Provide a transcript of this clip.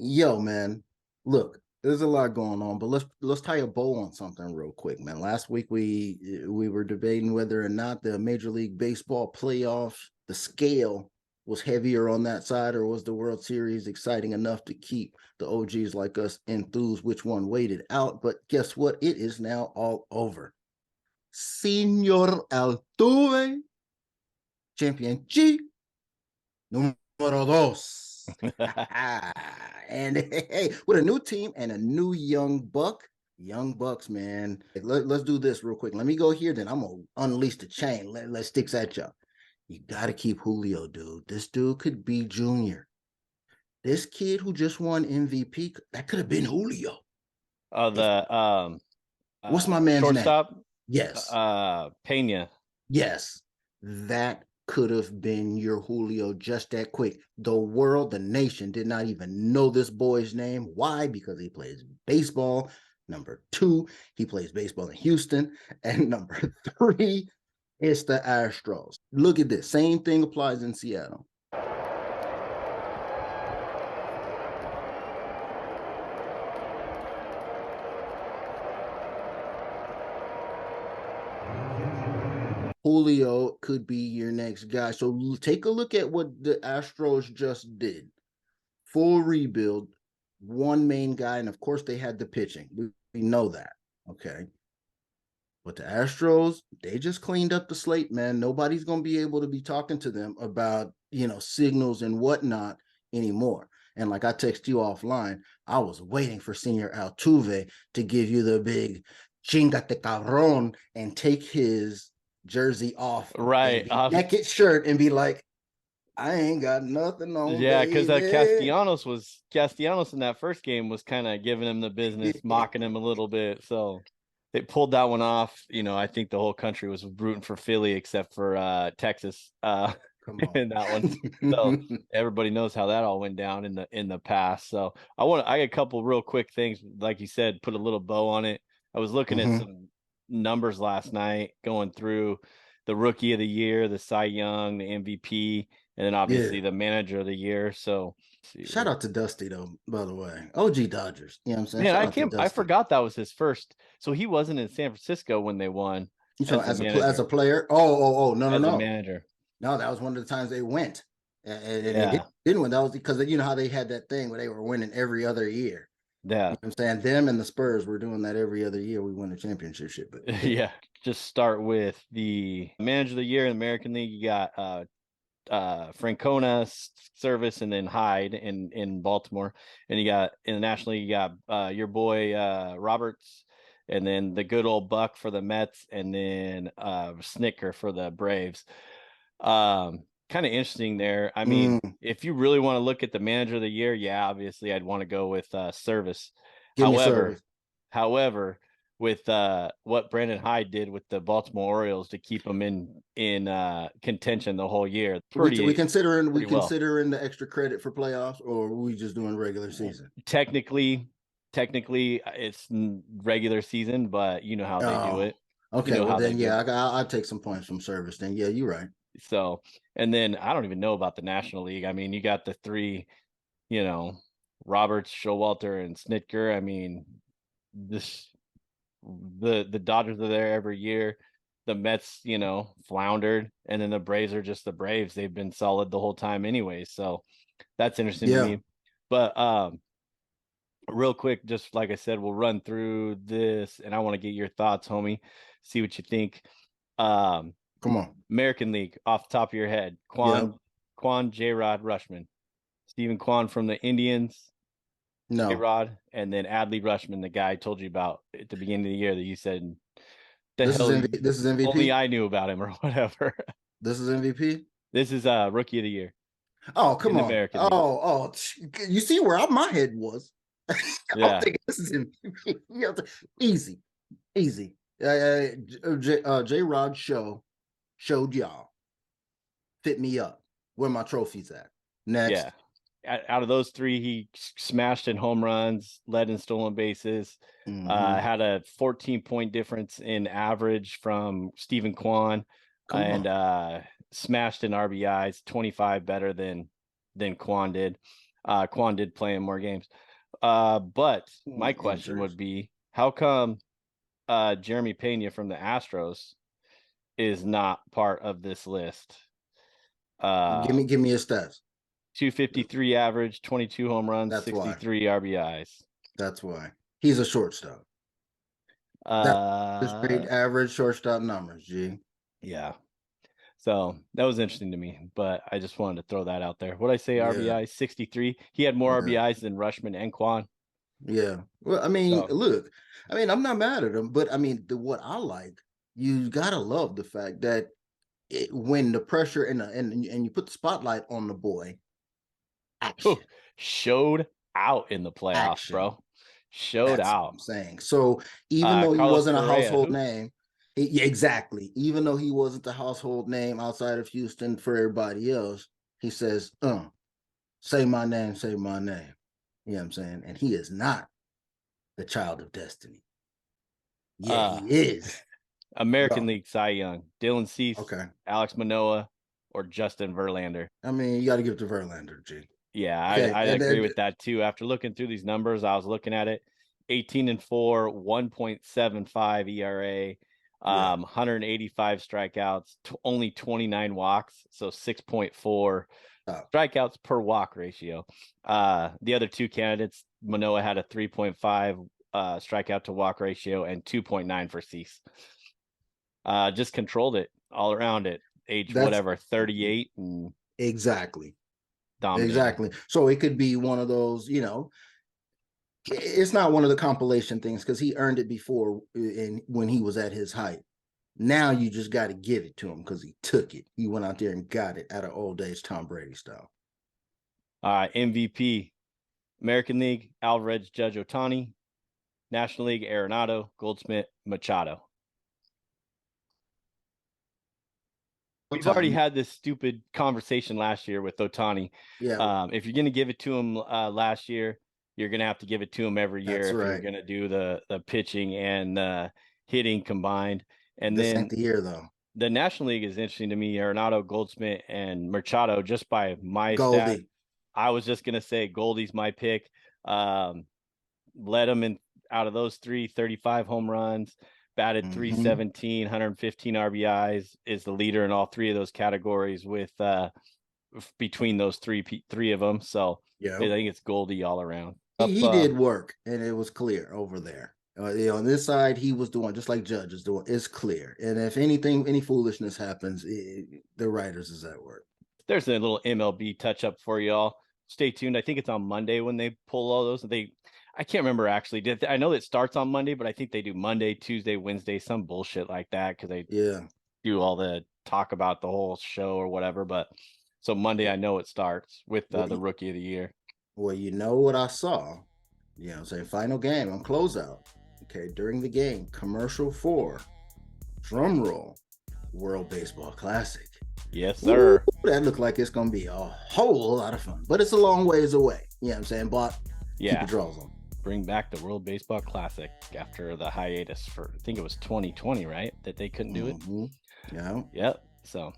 Yo, man, look, there's a lot going on, but let's tie a bow on something real quick, man. Last week we were debating whether or not the Major League Baseball playoffs, the scale was heavier on that side, or was the World Series exciting enough to keep the OGs like us enthused which one waited out. But guess what? It is now all over. Señor Altuve, Champion G, número dos. And hey, with a new team and a new young bucks, man. Let's do this real quick. Let me go here, then I'm gonna unleash the chain. Let's Stix at y'all. You gotta keep Julio, dude. This dude could be Junior. This kid who just won MVP, that could have been Julio. If, The what's my man's name? shortstop, Yes, Pena. yes, that could have been your Julio just that quick. The world, the nation did not even know this boy's name. Why? Because he plays baseball. Number two, he plays baseball in Houston. And number three, it's the Astros. Look at this. Same thing applies in Seattle. Julio could be your next guy. So take a look at what the Astros just did. Full rebuild, one main guy, and of course they had the pitching. We know that. Okay. But the Astros, they just cleaned up the slate, man. Nobody's gonna be able to be talking to them about, signals and whatnot anymore. And like I text you offline, I was waiting for Senior Altuve to give you the big chingate cabron and take his jersey off and Right. be naked shirt and be like, I ain't got nothing on, Yeah, because baby. Castellanos in that first game was kind of giving him the business, mocking him a little bit. So they pulled that one off. I think the whole country was rooting for Philly except for Texas Come on. in that one. So everybody knows how that all went down in the past. So I got a couple real quick things, like you said, put a little bow on it. I was looking at Mm-hmm. some numbers last night, going through the rookie of the year, the Cy Young, the MVP, and then Yeah. obviously the manager of the year. So let's see. Shout out to Dusty though, by the way. OG Dodgers. You know what I'm saying? Man, Shout out to I Dusty. forgot that was his first. So he wasn't in San Francisco when they won You know, as the as a manager, player. Oh, no, no, as a no. manager. No, that was one of the times they went. And they Yeah. didn't win. That was because you know how they had that thing where they were winning every other year. You Yeah. know what I'm saying? Them and the Spurs were doing that every other year. We win a championship. But Yeah. Just start with the manager of the year in the American League. You got Francona, Service, and then Hyde in Baltimore. And you got in the National League, you got your boy Roberts, and then the good old Buck for the Mets, and then Snicker for the Braves. Kind of interesting there. I mean, mm, if you really want to look at the manager of the year, yeah, obviously I'd want to go with Service. give me However, service. however, with what Brandon Hyde did with the Baltimore Orioles to keep them in contention the whole year, We pretty considering we pretty well. considering the extra credit for playoffs, or are we just doing regular season? Technically, technically it's regular season, but you know how they do Oh, it. You okay. know Well how they then, do yeah, it. I'll take some points from service. Then, yeah, you're right. So, and then I don't even know about the National League. I mean, you got the three, you know, Roberts, Showalter, and Snitker. I mean, this the Dodgers are there every year. The Mets, floundered, and then the Braves are just the Braves. They've been solid the whole time anyway. So that's interesting to Yeah. me. But real quick, just like I said, we'll run through this, and I want to get your thoughts, homie. See what you think. Um, Come on. American League, off the top of your head, Yep. Quan J. Rod Rushman, Stephen Kwan from the Indians, J. No. Rod, and then Adley Rushman, the guy I told you about at the beginning of the year that you said the This is hell This is only MVP. I knew about him or whatever. This is MVP. This is rookie of the year Oh, in come the on. American League. You see where my head was. I'm Yeah, thinking this is MVP. Easy, easy. J Rod showed y'all. Fit me up. Where my trophies at? yeah. Next. Out of those three, he smashed in home runs, led in stolen bases, Mm-hmm. had a 14-point difference in average from Stephen Kwan, Come and on. smashed in RBIs, 25 better than Kwan did. Quan did play in more games. But my question would be, how come Jeremy Pena from the Astros is not part of this list? Give me a stats. 253 average, 22 home runs, That's why. 63 RBIs. That's why. He's a shortstop. That's great average shortstop numbers, G. Yeah. So that was interesting to me, but I just wanted to throw that out there. What I say, Yeah. RBI 63. He had more Yeah. RBIs than Rushman and Quan. Yeah. Well, I mean, So, look, I mean, I'm not mad at him, but I mean, what I like, you gotta love the fact that when the pressure and you put the spotlight on the boy, action, showed out in the playoffs, action. bro. Showed That's out. what I'm saying. So even though he Carlos wasn't a Correa, household name, yeah, exactly. Even though he wasn't the household name outside of Houston for everybody else, he says, say my name, say my name. You know what I'm saying? And he is not the child of destiny. Yeah, he is. American Bro. League Cy Young, Dylan Cease, Okay. Alex Manoah, or Justin Verlander. I mean, you got to give it to Verlander, G. Yeah, Okay. I agree with that too. After looking through these numbers, I was looking at it: 18-4, 1.75 ERA, 185 strikeouts, only 29 walks, so 6.4 strikeouts per walk ratio. The other two candidates, Manoah had a 3.5 strikeout to walk ratio and 2.9 for Cease. Just controlled it all around it. Age whatever, 38 and exactly. dominated. Exactly. So it could be one of those, it's not one of the compilation things because he earned it before when he was at his height. Now you just got to give it to him because he took it. He went out there and got it at an old age Tom Brady style. MVP, American League, Alvarez, Judge Ohtani, National League, Arenado, Goldschmidt, Machado. We've already had this stupid conversation last year with Ohtani. Yeah. If you're going to give it to him last year, you're going to have to give it to him every year. That's if you're going to do the pitching and hitting combined. And this then ain't the year, though. The National League is interesting to me. Arenado, Goldschmidt, and Machado, just by my stat. I was just going to say Goldie's my pick. Led him in out of those three, 35 home runs, batted 317, 115 RBIs, is the leader in all three of those categories with between those three of them. So yeah, I think it's Goldie all around. He did work, and it was clear over there. On this side, he was doing just like Judge is doing. It's clear, and if anything, any foolishness happens, the writers is at work. There's a little MLB touch up for y'all. Stay tuned. I think it's on Monday when they pull all those. I can't remember actually. I know it starts on Monday, but I think they do Monday, Tuesday, Wednesday, some bullshit like that because they do all the talk about the whole show or whatever. But so Monday, I know it starts with the Rookie of the Year. Well, you know what I saw? Say final game on closeout. Okay, during the game, commercial for drum roll, World Baseball Classic. Yes, sir. Ooh, that looked like it's gonna be a whole lot of fun, but it's a long ways away. You know what I'm saying? But keep the draws on. Bring back the World Baseball Classic after the hiatus for I think it was 2020, right? That they couldn't do it. Yeah. Yep. So